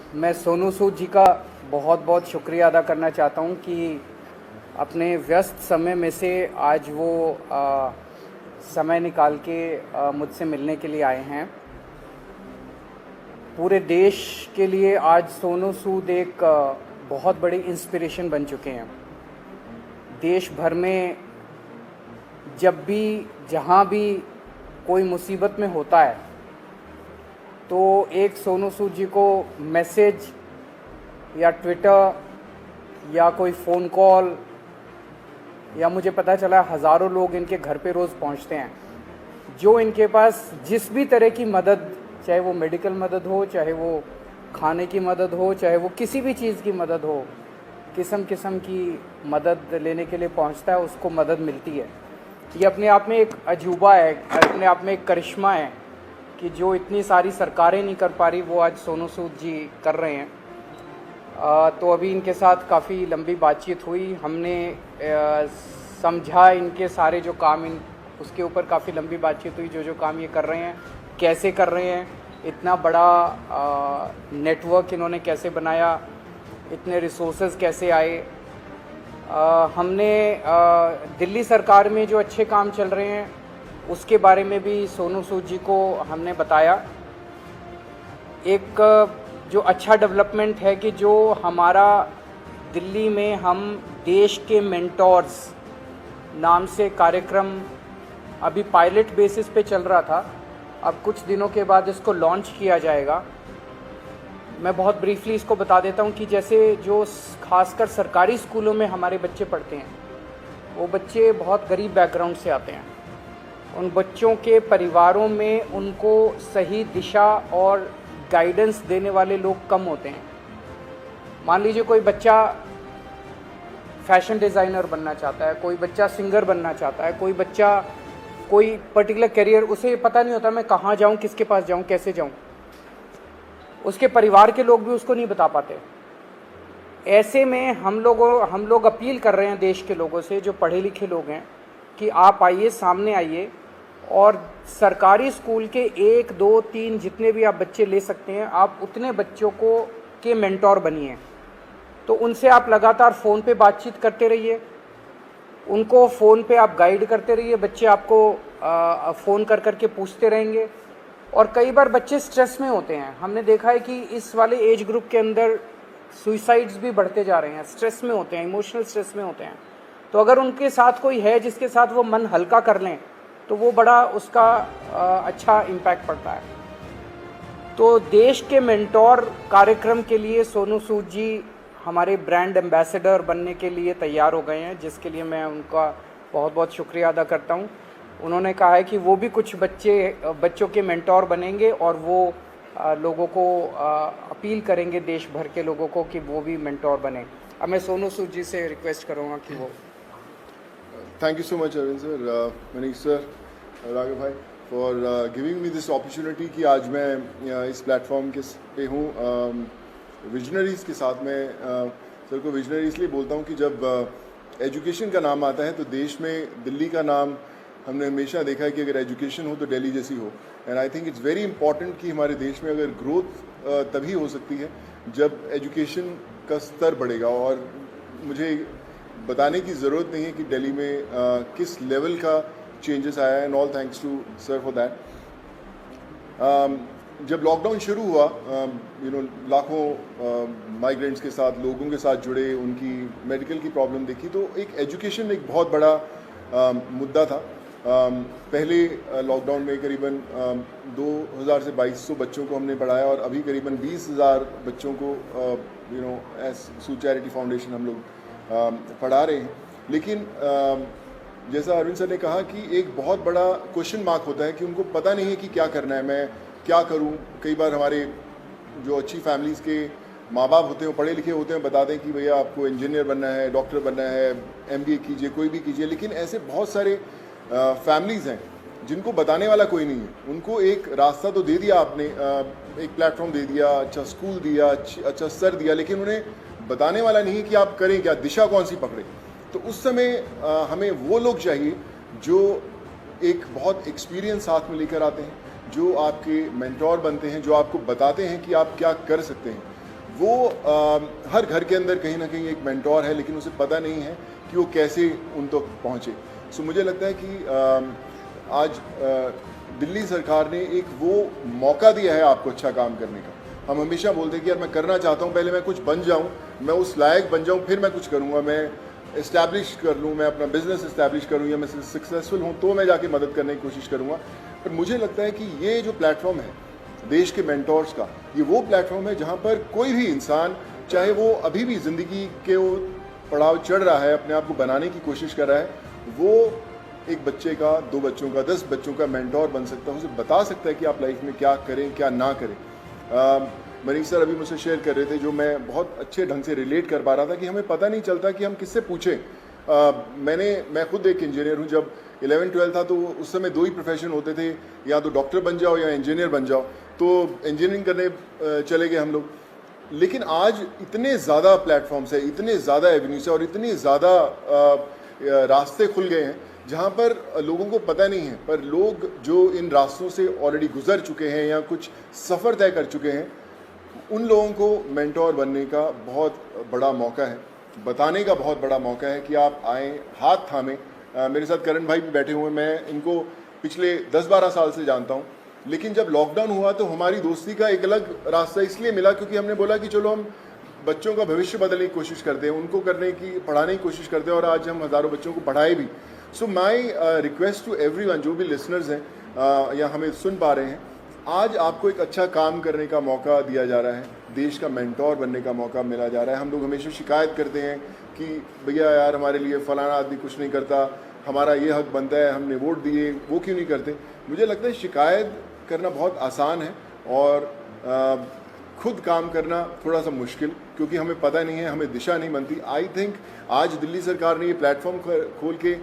मैं सोनू सूद जी का बहुत बहुत शुक्रिया अदा करना चाहता हूं कि अपने व्यस्त समय में से आज वो समय निकाल के मुझसे मिलने के लिए आए हैं। पूरे देश के लिए आज सोनू सूद एक बहुत बड़ी इंस्पिरेशन बन चुके हैं। देश भर में जब भी जहां भी कोई मुसीबत में होता है तो एक सोनू सूद जी को मैसेज या ट्विटर या कोई फ़ोन कॉल या मुझे पता चला हज़ारों लोग इनके घर पे रोज़ पहुंचते हैं, जो इनके पास जिस भी तरह की मदद, चाहे वो मेडिकल मदद हो, चाहे वो खाने की मदद हो, चाहे वो किसी भी चीज़ की मदद हो, किस्म किस्म की मदद लेने के लिए पहुंचता है, उसको मदद मिलती है। ये अपने आप में एक अजूबा है, अपने आप में एक करिश्मा है कि जो इतनी सारी सरकारें नहीं कर पा रही वो आज सोनू सूद जी कर रहे हैं। तो अभी इनके साथ काफ़ी लंबी बातचीत हुई, हमने समझा इनके सारे जो काम उसके ऊपर काफ़ी लंबी बातचीत हुई, जो काम ये कर रहे हैं कैसे कर रहे हैं, इतना बड़ा नेटवर्क इन्होंने कैसे बनाया, इतने रिसोर्सेज कैसे आए। हमने दिल्ली सरकार में जो अच्छे काम चल रहे हैं उसके बारे में भी सोनू सूद जी को हमने बताया। एक जो अच्छा डेवलपमेंट है कि जो हमारा दिल्ली में हम देश के मेंटोर्स नाम से कार्यक्रम अभी पायलट बेसिस पे चल रहा था, अब कुछ दिनों के बाद इसको लॉन्च किया जाएगा। मैं बहुत ब्रीफली इसको बता देता हूँ कि जैसे जो खासकर सरकारी स्कूलों में हमारे बच्चे पढ़ते हैं, वो बच्चे बहुत गरीब बैकग्राउंड से आते हैं। उन बच्चों के परिवारों में उनको सही दिशा और गाइडेंस देने वाले लोग कम होते हैं। मान लीजिए कोई बच्चा फैशन डिज़ाइनर बनना चाहता है, कोई बच्चा सिंगर बनना चाहता है, कोई बच्चा कोई पर्टिकुलर करियर, उसे पता नहीं होता मैं कहाँ जाऊँ, किसके पास जाऊँ, कैसे जाऊँ। उसके परिवार के लोग भी उसको नहीं बता पाते। ऐसे में हम लोग अपील कर रहे हैं देश के लोगों से, जो पढ़े लिखे लोग हैं, कि आप आइए, सामने आइए और सरकारी स्कूल के 1, 2, 3 जितने भी आप बच्चे ले सकते हैं, आप उतने बच्चों को के मेंटोर बनिए। तो उनसे आप लगातार फ़ोन पे बातचीत करते रहिए, उनको फ़ोन पे आप गाइड करते रहिए, बच्चे आपको फ़ोन कर कर के पूछते रहेंगे। और कई बार बच्चे स्ट्रेस में होते हैं, हमने देखा है कि इस वाले एज ग्रुप के अंदर सुइसाइड्स भी बढ़ते जा रहे हैं, स्ट्रेस में होते हैं, इमोशनल स्ट्रेस में होते हैं। तो अगर उनके साथ कोई है जिसके साथ वो मन हल्का कर लें तो वो बड़ा उसका अच्छा इम्पैक्ट पड़ता है। तो देश के मेंटोर कार्यक्रम के लिए सोनू सूद जी हमारे ब्रांड एम्बेसडर बनने के लिए तैयार हो गए हैं, जिसके लिए मैं उनका बहुत बहुत शुक्रिया अदा करता हूं। उन्होंने कहा है कि वो भी कुछ बच्चों के मेंटोर बनेंगे और वो लोगों को अपील करेंगे, देश भर के लोगों को, कि वो भी मेंटोर बने। अब मैं सोनू सूद जी से रिक्वेस्ट करूँगा कि वो। Thank you so much, Arvind sir, Manish sir, Raghav bhai, for giving me this opportunity कि आज मैं इस प्लेटफॉर्म के पे हूँ विजनरीज़ के साथ। मैं सर को विजनरी इसलिए बोलता हूँ कि जब एजुकेशन का नाम आता है तो देश में दिल्ली का नाम हमने हमेशा देखा है कि अगर एजुकेशन हो तो दिल्ली जैसी हो। And I think it's very important कि हमारे देश में अगर ग्रोथ तभी हो सकती है जब एजुकेशन का स्तर बढ़ेगा। और मुझे बताने की ज़रूरत नहीं है कि दिल्ली में किस लेवल का चेंजेस आया है, and all thanks to sir for that. जब लॉकडाउन शुरू हुआ, लाखों माइग्रेंट्स के साथ, लोगों के साथ जुड़े, उनकी मेडिकल की प्रॉब्लम देखी, तो एक एजुकेशन एक बहुत बड़ा मुद्दा था। पहले लॉकडाउन में करीबन 2000 से 2200 बच्चों को हमने पढ़ाया और अभी करीबन 20,000 बच्चों को एज सूद चैरिटी फाउंडेशन हम लोग पढ़ा रहे हैं। लेकिन जैसा अरविंद सर ने कहा कि एक बहुत बड़ा क्वेश्चन मार्क होता है कि उनको पता नहीं है कि क्या करना है, मैं क्या करूं। कई बार हमारे जो अच्छी फैमिलीज़ के माँ बाप होते हैं, पढ़े लिखे होते हैं, बताते हैं कि भैया आपको इंजीनियर बनना है, डॉक्टर बनना है, MBA कीजिए, कोई भी कीजिए। लेकिन ऐसे बहुत सारे फैमिलीज़ हैं जिनको बताने वाला कोई नहीं है। उनको एक रास्ता तो दे दिया आपने, एक प्लेटफॉर्म दे दिया, अच्छा स्कूल दिया, अच्छा सर दिया, लेकिन उन्हें बताने वाला नहीं है कि आप करें क्या, दिशा कौन सी पकड़े। तो उस समय हमें वो लोग चाहिए जो एक बहुत एक्सपीरियंस साथ में लेकर आते हैं, जो आपके मेंटोर बनते हैं, जो आपको बताते हैं कि आप क्या कर सकते हैं। वो हर घर के अंदर कहीं ना कहीं एक मेंटोर है, लेकिन उसे पता नहीं है कि वो कैसे उन तक पहुँचे। सो मुझे लगता है कि आज दिल्ली सरकार ने एक वो मौका दिया है आपको अच्छा काम करने का। हम हमेशा बोलते हैं कि यार मैं करना चाहता हूँ, पहले मैं कुछ बन जाऊँ, मैं उस लायक बन जाऊँ, फिर मैं कुछ करूँगा, मैं इस्टेब्लिश कर लूँ, मैं अपना बिजनेस इस्टेब्लिश करूँ, या मैं सक्सेसफुल हूँ तो मैं जाके मदद करने की कोशिश करूँगा। पर मुझे लगता है कि ये जो प्लेटफॉर्म है देश के मेंटोर्स का, ये वो प्लेटफॉर्म है जहाँ पर कोई भी इंसान, चाहे वो अभी भी ज़िंदगी के वो पड़ाव चढ़ रहा है, अपने आप को बनाने की कोशिश कर रहा है, वो एक बच्चे का, 2 बच्चों का, 10 बच्चों का मेंटोर बन सकता है, उसे बता सकता है कि आप लाइफ में क्या करें क्या ना करें। मनीष सर अभी मुझसे शेयर कर रहे थे, जो मैं बहुत अच्छे ढंग से रिलेट कर पा रहा था, कि हमें पता नहीं चलता कि हम किससे पूछें। मैं खुद एक इंजीनियर हूँ। जब 11-12 था तो उस समय 2 ही प्रोफेशन होते थे, या तो डॉक्टर बन जाओ या इंजीनियर बन जाओ, तो इंजीनियरिंग करने चले गए हम लोग। लेकिन आज इतने ज़्यादा प्लेटफॉर्म्स है, इतने ज़्यादा एवेन्यूज है और इतने ज़्यादा रास्ते खुल गए हैं जहाँ पर लोगों को पता नहीं है, पर लोग जो इन रास्तों से ऑलरेडी गुजर चुके हैं या कुछ सफ़र तय कर चुके हैं, उन लोगों को मेंटोर बनने का बहुत बड़ा मौका है, बताने का बहुत बड़ा मौका है कि आप आएँ, हाथ थामें। मेरे साथ करण भाई भी बैठे हुए हैं, मैं इनको पिछले 10-12 साल से जानता हूँ, लेकिन जब लॉकडाउन हुआ तो हमारी दोस्ती का एक अलग रास्ता इसलिए मिला क्योंकि हमने बोला कि चलो हम बच्चों का भविष्य बदलने की कोशिश करते हैं, उनको पढ़ाने की कोशिश करते हैं, और आज हम हज़ारों बच्चों को पढ़ाए भी। सो माई रिक्वेस्ट टू एवरीवन, जो भी लिसनर्स हैं या हमें सुन पा रहे हैं, आज आपको एक अच्छा काम करने का मौका दिया जा रहा है, देश का मेंटोर बनने का मौका मिला जा रहा है। हम लोग हमेशा शिकायत करते हैं कि भैया यार हमारे लिए फ़लाना आदमी कुछ नहीं करता, हमारा ये हक बनता है, हमने वोट दिए, वो क्यों नहीं करते। मुझे लगता है शिकायत करना बहुत आसान है और खुद काम करना थोड़ा सा मुश्किल, क्योंकि हमें पता नहीं है, हमें दिशा नहीं बनती। आई थिंक आज दिल्ली सरकार ने ये प्लेटफॉर्म खोल के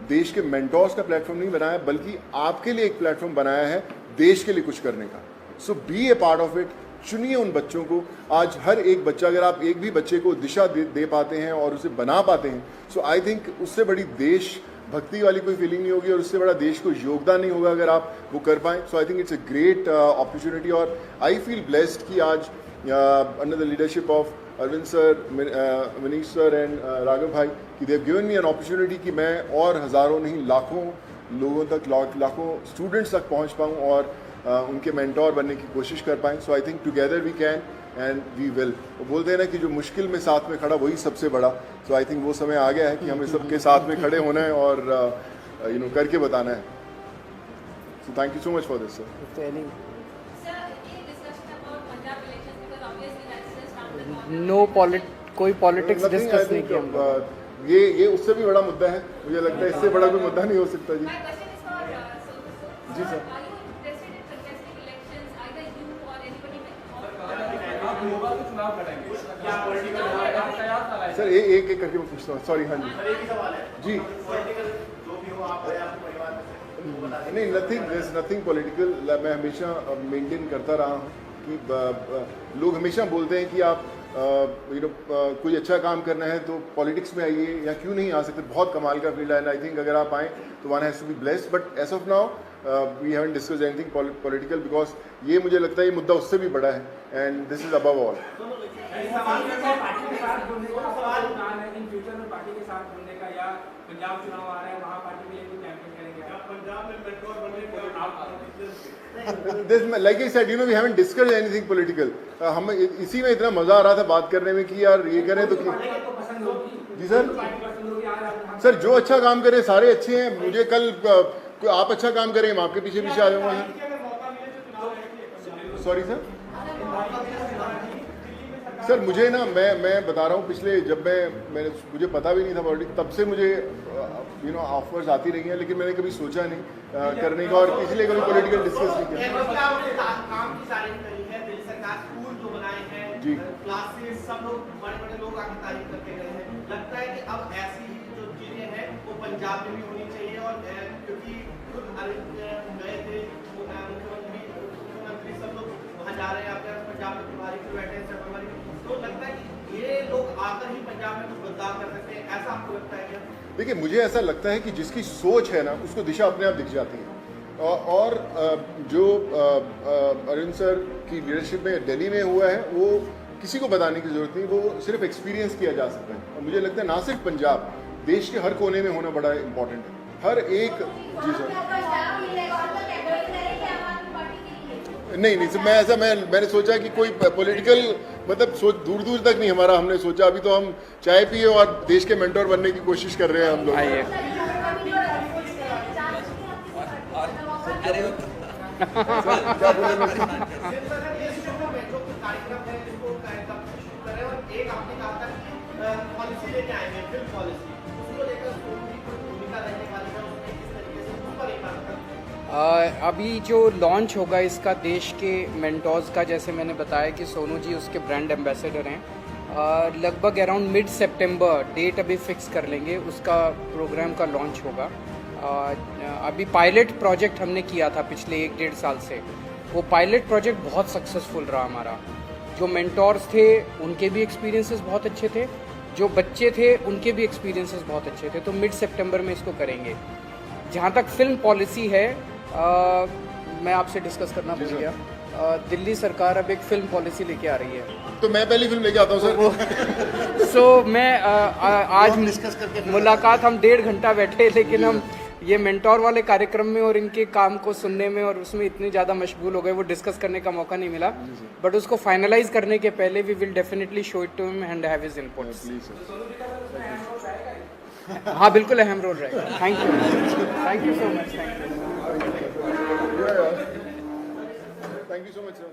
देश के मेंटोर्स का प्लेटफॉर्म नहीं बनाया, बल्कि आपके लिए एक प्लेटफॉर्म बनाया है देश के लिए कुछ करने का। So be a part of it. चुनिए उन बच्चों को। आज हर एक बच्चा, अगर आप एक भी बच्चे को दिशा दे पाते हैं और उसे बना पाते हैं, सो आई थिंक उससे बड़ी देश भक्ति वाली कोई फीलिंग नहीं होगी और उससे बड़ा देश को योगदान नहीं होगा अगर आप वो कर पाएँ। So I think it's a great opportunity, और आई फील ब्लेस्ड कि आज under the leadership of Arvind sir, Manish sir and Raghav भाई, कि they have given me an opportunity कि मैं और हज़ारों नहीं लाखों लोगों तक, लाखों स्टूडेंट्स तक पहुंच पाऊं और उनके मेंटोर बनने की कोशिश कर पाएँ। So I think together we can and we will. वो बोलते हैं ना कि जो मुश्किल में साथ में खड़ा वही सबसे बड़ा। सो आई थिंक वो समय आ गया है कि हमें सबके साथ में खड़े होना है और करके बताना है। So thank you so much for this sir. कोई पॉलिटिक्स डिस्कस नहीं किया। ये उससे भी बड़ा मुद्दा है, मुझे लगता है इससे बड़ा कोई मुद्दा नहीं हो सकता। जी जी सर। सर एक एक करके मैं पूछता हूँ, सॉरी। हाँ जी जी। नहीं, नथिंग पॉलिटिकल। मैं हमेशा मेंटेन करता रहा हूँ कि लोग हमेशा बोलते हैं कि आप कोई अच्छा काम करना है तो पॉलिटिक्स में आइए, या क्यों नहीं आ सकते, बहुत कमाल का फील्ड है। एंड आई थिंक अगर आप आएँ तो one has to be blessed. But as of now we haven't discussed anything political, because ये मुझे लगता है ये मुद्दा उससे भी बड़ा है, and this is above all. Like I said, we haven't discussed anything political. हम इसी में इतना मजा आ रहा था बात करने में कि यार ये करें तो जी सर जो अच्छा काम करे सारे अच्छे हैं। मुझे कल आप अच्छा काम करें, मैं आपके पीछे पीछे आ जाऊंगा सर। सॉरी सर मुझे ना, मैं बता रहा हूँ, पिछले जब मुझे पता भी नहीं था पॉलिटिक्स, तब से मुझे ऑफर्स आती रही हैं, लेकिन मैंने कभी सोचा नहीं करने का, और इसलिए कभी पॉलिटिकल डिस्कस नहीं किया। जी क्लासेस सब लोग, बड़े लोग आके तारीफ करते रहे हैं। लगता है कि अब ऐसी जो चीजें हैं वो पंजाब में भी होनी चाहिए, और क्योंकि खुद गए थे मुख्यमंत्री सब लोग वहाँ जा रहे हैं, आपके पंजाब में तुम्हारी बैठे हैं सब हमारी, तो लगता है कि ये लोग आकर ही पंजाब में कुछ बदलाव कर सकते हैं, ऐसा आपको लगता है क्या? देखिए, मुझे ऐसा लगता है कि जिसकी सोच है ना, उसको दिशा अपने आप दिख जाती है। और जो अरविंद सर की लीडरशिप में दिल्ली में हुआ है, वो किसी को बताने की ज़रूरत नहीं, वो सिर्फ एक्सपीरियंस किया जा सकता है। और मुझे लगता है ना सिर्फ पंजाब, देश के हर कोने में होना बड़ा इंपॉर्टेंट है। हर एक जी सर नहीं सर, मैंने सोचा कि कोई पॉलिटिकल मतलब सोच दूर दूर तक नहीं हमारा हमने सोचा। अभी तो हम चाय पिए और देश के मेंटोर बनने की कोशिश कर रहे हैं हम लोग। आइए। क्या बोले मैं? कार्यक्रम है जिसको कब शुरू करें, और एक आपने कहा था कि पॉलिसी लेके आएंगे, फिल्म पॉलिसी, उसको लेकर कोई भूमिका रहने वाली है, उसमें किस तरीके से उस पर एक बात करते हैं। अभी जो लॉन्च होगा इसका देश के मेंटोर्स का, जैसे मैंने बताया कि सोनू जी उसके ब्रांड एम्बेसडर हैं, लगभग अराउंड मिड सितंबर डेट अभी फिक्स कर लेंगे, उसका प्रोग्राम का लॉन्च होगा। अभी पायलट प्रोजेक्ट हमने किया था पिछले 1-1.5 साल से, वो पायलट प्रोजेक्ट बहुत सक्सेसफुल रहा हमारा। जो मेंटोर्स थे उनके भी एक्सपीरियंसेस बहुत अच्छे थे, जो बच्चे थे उनके भी एक्सपीरियंसेस बहुत अच्छे थे। तो मिड सितंबर में इसको करेंगे। जहाँ तक फिल्म पॉलिसी है, मैं आपसे डिस्कस करना भूल गया, दिल्ली सरकार अब एक फिल्म पॉलिसी लेके आ रही है। तो मैं पहली फिल्म लेके आता हूँ सर। सो मैं आज मुलाकात हम 1.5 घंटा बैठे, लेकिन हम ये मेंटोर वाले कार्यक्रम में और इनके काम को सुनने में और उसमें इतने ज़्यादा मशगूल हो गए, वो डिस्कस करने का मौका नहीं मिला। बट उसको फाइनलाइज करने के पहले we will definitely show it to him and have his inputs. Please sir. हाँ बिल्कुल अहम रोल रहेगा। Thank you so much. Thank you so much sir.